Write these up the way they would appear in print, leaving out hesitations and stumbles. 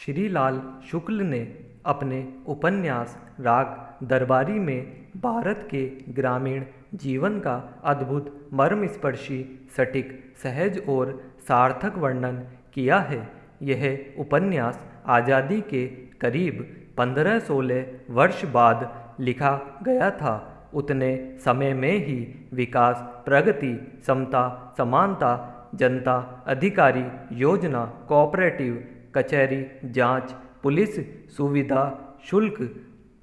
श्रीलाल शुक्ल ने अपने उपन्यास राग दरबारी में भारत के ग्रामीण जीवन का अद्भुत मर्मस्पर्शी सटीक सहज और सार्थक वर्णन किया है। यह उपन्यास आज़ादी के करीब 15-16 वर्ष बाद लिखा गया था। उतने समय में ही विकास, प्रगति, समता, समानता, जनता अधिकारी योजना, कोऑपरेटिव कचहरी, जांच, पुलिस सुविधा, शुल्क,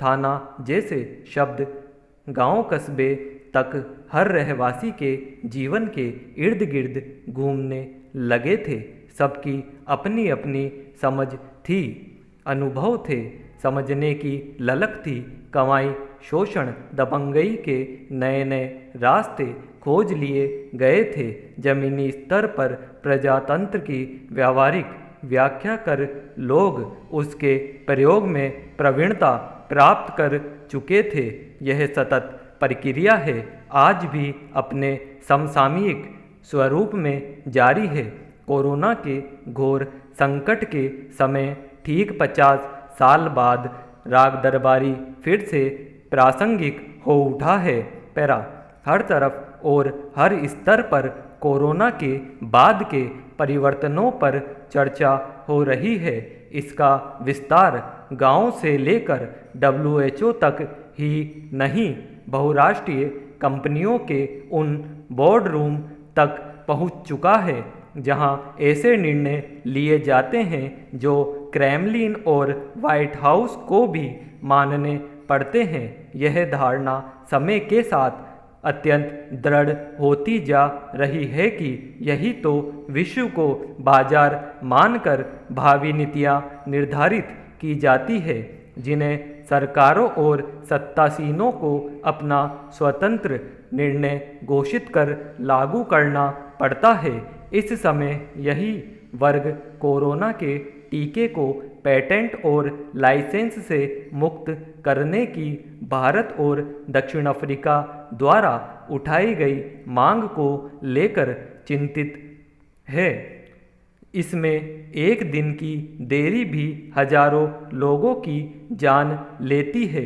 थाना जैसे शब्द गांव कस्बे तक हर रहवासी के जीवन के इर्द गिर्द घूमने लगे थे। सबकी अपनी अपनी समझ थी, अनुभव थे, समझने की ललक थी। कमाई, शोषण, दबंगई के नए नए रास्ते खोज लिए गए थे। जमीनी स्तर पर प्रजातंत्र की व्यावहारिक व्याख्या कर लोग उसके प्रयोग में प्रवीणता प्राप्त कर चुके थे। यह सतत प्रक्रिया है, आज भी अपने समसामयिक स्वरूप में जारी है। कोरोना के घोर संकट के समय ठीक 50 साल बाद राग दरबारी फिर से प्रासंगिक हो उठा है। पैरा हर तरफ और हर स्तर पर कोरोना के बाद के परिवर्तनों पर चर्चा हो रही है। इसका विस्तार गांव से लेकर WHO तक ही नहीं, बहुराष्ट्रीय कंपनियों के उन बोर्ड रूम तक पहुंच चुका है जहां ऐसे निर्णय लिए जाते हैं जो क्रेमलिन और व्हाइट हाउस को भी मानने पड़ते हैं। यह धारणा समय के साथ अत्यंत दृढ़ होती जा रही है कि यही तो विश्व को बाजार मानकर भावी नीतियां निर्धारित की जाती है, जिन्हें सरकारों और सत्तासीनों को अपना स्वतंत्र निर्णय घोषित कर लागू करना पड़ता है। इस समय यही वर्ग कोरोना के टीके को पेटेंट और लाइसेंस से मुक्त करने की भारत और दक्षिण अफ्रीका द्वारा उठाई गई मांग को लेकर चिंतित है। इसमें एक दिन की देरी भी हजारों लोगों की जान लेती है।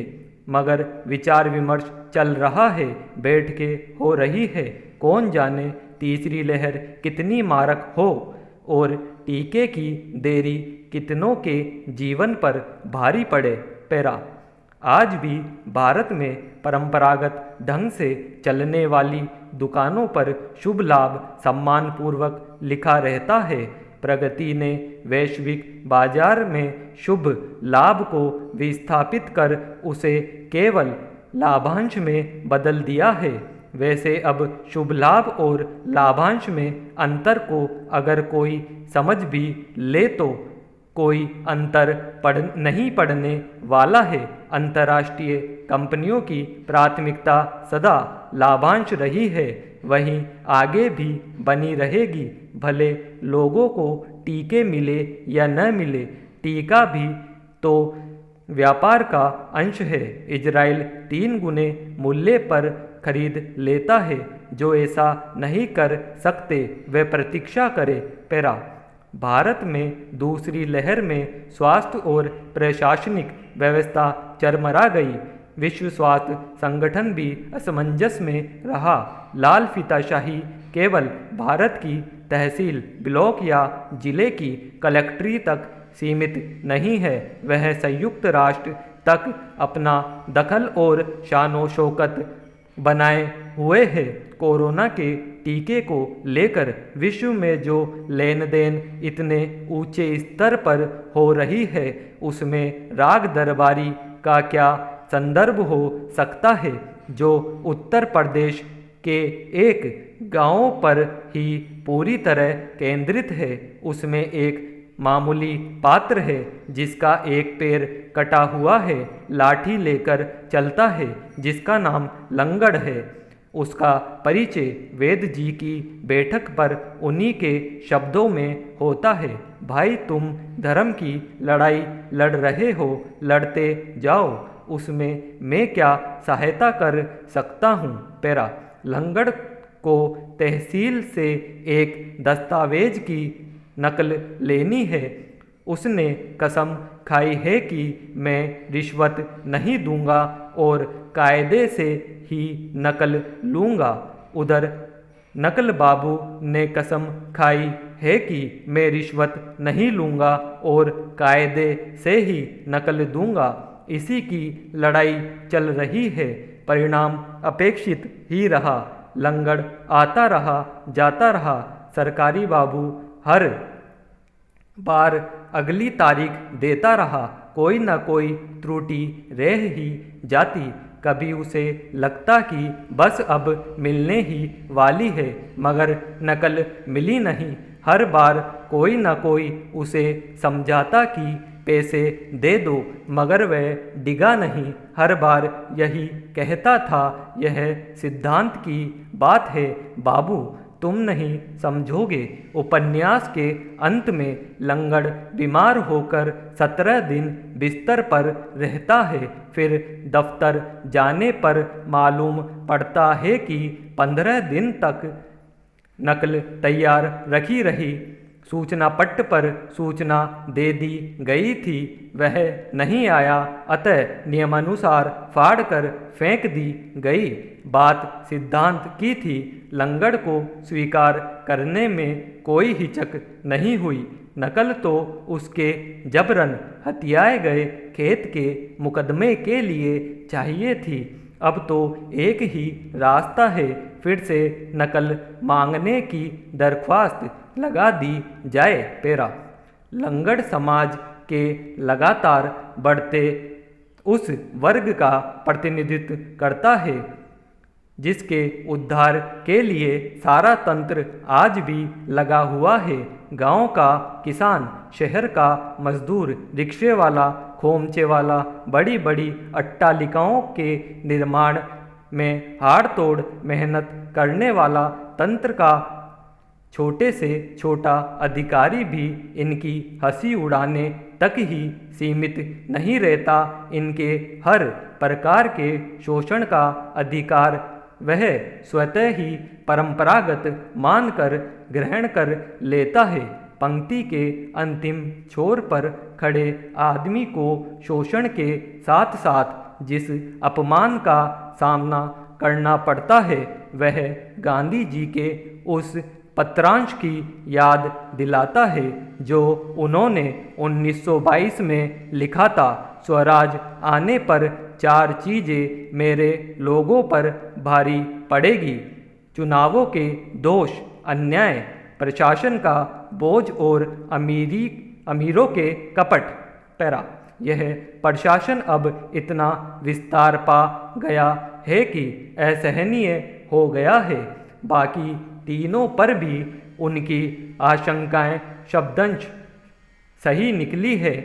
मगर विचार विमर्श चल रहा है, बैठ के हो रही है। कौन जाने तीसरी लहर कितनी मारक हो और टीके की देरी कितनों के जीवन पर भारी पड़े। पैरा आज भी भारत में परंपरागत ढंग से चलने वाली दुकानों पर शुभ लाभ सम्मानपूर्वक लिखा रहता है। प्रगति ने वैश्विक बाजार में शुभ लाभ को विस्थापित कर उसे केवल लाभांश में बदल दिया है। वैसे अब शुभ लाभ और लाभांश में अंतर को अगर कोई समझ भी ले तो कोई अंतर नहीं पड़ने वाला है। अंतर्राष्ट्रीय कंपनियों की प्राथमिकता सदा लाभांश रही है, वहीं आगे भी बनी रहेगी। भले लोगों को टीके मिले या न मिले, टीका भी तो व्यापार का अंश है। इजराइल 3 गुने मूल्य पर खरीद लेता है। जो ऐसा नहीं कर सकते वे प्रतीक्षा करे। पैरा भारत में दूसरी लहर में स्वास्थ्य और प्रशासनिक व्यवस्था चरमरा गई। विश्व स्वास्थ्य संगठन भी असमंजस में रहा। लाल फीताशाही केवल भारत की तहसील, ब्लॉक या जिले की कलेक्ट्री तक सीमित नहीं है, वह संयुक्त राष्ट्र तक अपना दखल और शानो शौकत बनाए हुए है। कोरोना के टीके को लेकर विश्व में जो लेन देन इतने ऊंचे स्तर पर हो रही है, उसमें राग दरबारी का क्या संदर्भ हो सकता है, जो उत्तर प्रदेश के एक गांव पर ही पूरी तरह केंद्रित है। उसमें एक मामूली पात्र है जिसका एक पैर कटा हुआ है, लाठी लेकर चलता है, जिसका नाम लंगड़ है। उसका परिचय वेद जी की बैठक पर उन्हीं के शब्दों में होता है, भाई तुम धर्म की लड़ाई लड़ रहे हो, लड़ते जाओ, उसमें मैं क्या सहायता कर सकता हूँ। पैरा लंगड़ को तहसील से एक दस्तावेज की नकल लेनी है। उसने कसम खाई है कि मैं रिश्वत नहीं दूंगा और कायदे से ही नकल लूँगा। उधर नकल बाबू ने कसम खाई है कि मैं रिश्वत नहीं लूँगा और कायदे से ही नकल दूंगा। इसी की लड़ाई चल रही है। परिणाम अपेक्षित ही रहा। लंगड़ आता रहा जाता रहा। सरकारी बाबू हर बार अगली तारीख देता रहा। कोई न कोई त्रुटि रह ही जाती। कभी उसे लगता कि बस अब मिलने ही वाली है, मगर नकल मिली नहीं। हर बार कोई न कोई उसे समझाता कि पैसे दे दो, मगर वह डिगा नहीं। हर बार यही कहता था, यह सिद्धांत की बात है बाबू, तुम नहीं समझोगे। उपन्यास के अंत में लंगड़ बीमार होकर 17 दिन बिस्तर पर रहता है। फिर दफ्तर जाने पर मालूम पड़ता है कि 15 दिन तक नकल तैयार रखी रही। सूचना पट्ट पर सूचना दे दी गई थी, वह नहीं आया, अतः नियमानुसार फाड़ कर फेंक दी गई। बात सिद्धांत की थी। लंगड़ को स्वीकार करने में कोई हिचक नहीं हुई। नकल तो उसके जबरन हथियाए गए खेत के मुकदमे के लिए चाहिए थी। अब तो एक ही रास्ता है, फिर से नकल मांगने की दरख्वास्त लगा दी जाए। पेरा लंगड़ समाज के लगातार बढ़ते उस वर्ग का प्रतिनिधित्व करता है जिसके उद्धार के लिए सारा तंत्र आज भी लगा हुआ है। गांव का किसान, शहर का मजदूर, रिक्शे वाला, खोमचे वाला, बड़ी बड़ी अट्टालिकाओं के निर्माण में हाड़ तोड़ मेहनत करने वाला, तंत्र का छोटे से छोटा अधिकारी भी इनकी हंसी उड़ाने तक ही सीमित नहीं रहता। इनके हर प्रकार के शोषण का अधिकार वह स्वतः ही परंपरागत मानकर ग्रहण कर लेता है। पंक्ति के अंतिम छोर पर खड़े आदमी को शोषण के साथ साथ जिस अपमान का सामना करना पड़ता है, वह गांधी जी के उस पत्रांश की याद दिलाता है जो उन्होंने 1922 में लिखा था। स्वराज आने पर 4 चीज़ें मेरे लोगों पर भारी पड़ेगी: चुनावों के दोष, अन्याय, प्रशासन का बोझ और अमीरों के कपट। पैरा यह प्रशासन अब इतना विस्तार पा गया है कि असहनीय हो गया है। बाकी तीनों पर भी उनकी आशंकाएं शब्दंश सही निकली है।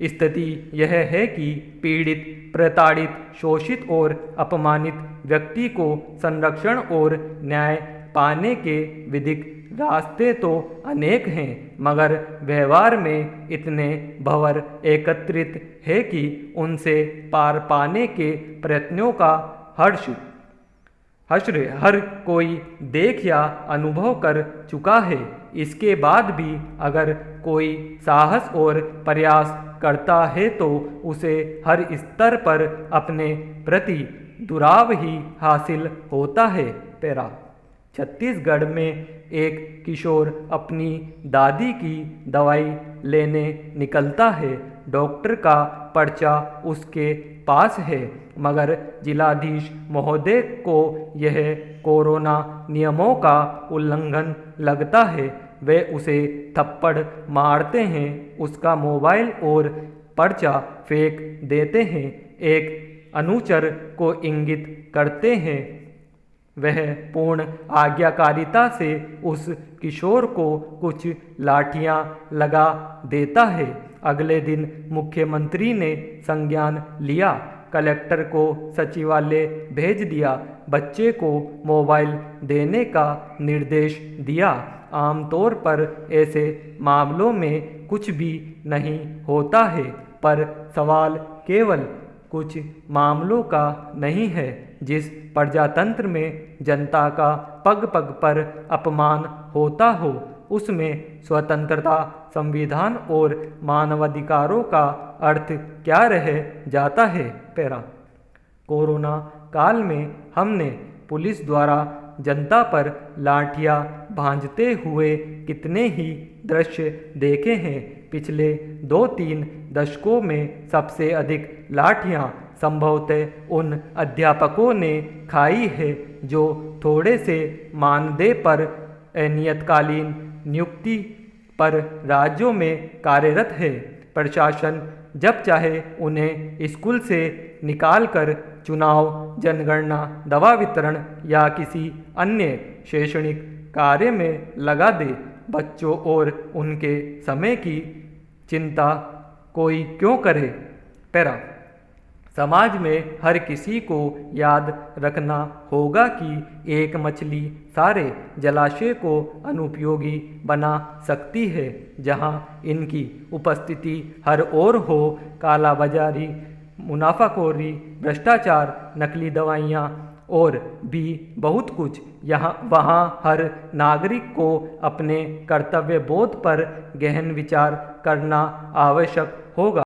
स्थिति यह है कि पीड़ित, प्रताड़ित, शोषित और अपमानित व्यक्ति को संरक्षण और न्याय पाने के विधिक रास्ते तो अनेक हैं, मगर व्यवहार में इतने भंवर एकत्रित है कि उनसे पार पाने के प्रयत्नों का हर कोई देख या अनुभव कर चुका है। इसके बाद भी अगर कोई साहस और प्रयास करता है तो उसे हर स्तर पर अपने प्रति दुराव ही हासिल होता है। पैरा छत्तीसगढ़ में एक किशोर अपनी दादी की दवाई लेने निकलता है। डॉक्टर का पर्चा उसके पास है, मगर जिलाधीश महोदय को यह कोरोना नियमों का उल्लंघन लगता है। वे उसे थप्पड़ मारते हैं, उसका मोबाइल और पर्चा फेंक देते हैं। एक अनुचर को इंगित करते हैं। वह पूर्ण आज्ञाकारिता से उस किशोर को कुछ लाठियां लगा देता है। अगले दिन मुख्यमंत्री ने संज्ञान लिया, कलेक्टर को सचिवालय भेज दिया, बच्चे को मोबाइल देने का निर्देश दिया। आमतौर पर ऐसे मामलों में कुछ भी नहीं होता है, पर सवाल केवल कुछ मामलों का नहीं है। जिस प्रजातंत्र में जनता का पग पग पर अपमान होता हो, उसमें स्वतंत्रता, संविधान और मानवाधिकारों का अर्थ क्या रह जाता है। पैरा। कोरोना काल में हमने पुलिस द्वारा जनता पर लाठियां भांजते हुए कितने ही दृश्य देखे हैं। पिछले 2-3 दशकों में सबसे अधिक लाठियां संभवतः उन अध्यापकों ने खाई है जो थोड़े से मानदेय पर अनियतकालीन नियुक्ति पर राज्यों में कार्यरत है। प्रशासन जब चाहे उन्हें स्कूल से निकालकर चुनाव, जनगणना, दवा वितरण या किसी अन्य शैक्षणिक कार्य में लगा दे। बच्चों और उनके समय की चिंता कोई क्यों करे। पैरा। समाज में हर किसी को याद रखना होगा कि एक मछली सारे जलाशय को अनुपयोगी बना सकती है। जहां इनकी उपस्थिति हर ओर हो, कालाबाजारी, मुनाफाखोरी, भ्रष्टाचार, नकली दवाइयाँ और भी बहुत कुछ, वहाँ हर नागरिक को अपने कर्तव्य बोध पर गहन विचार करना आवश्यक होगा।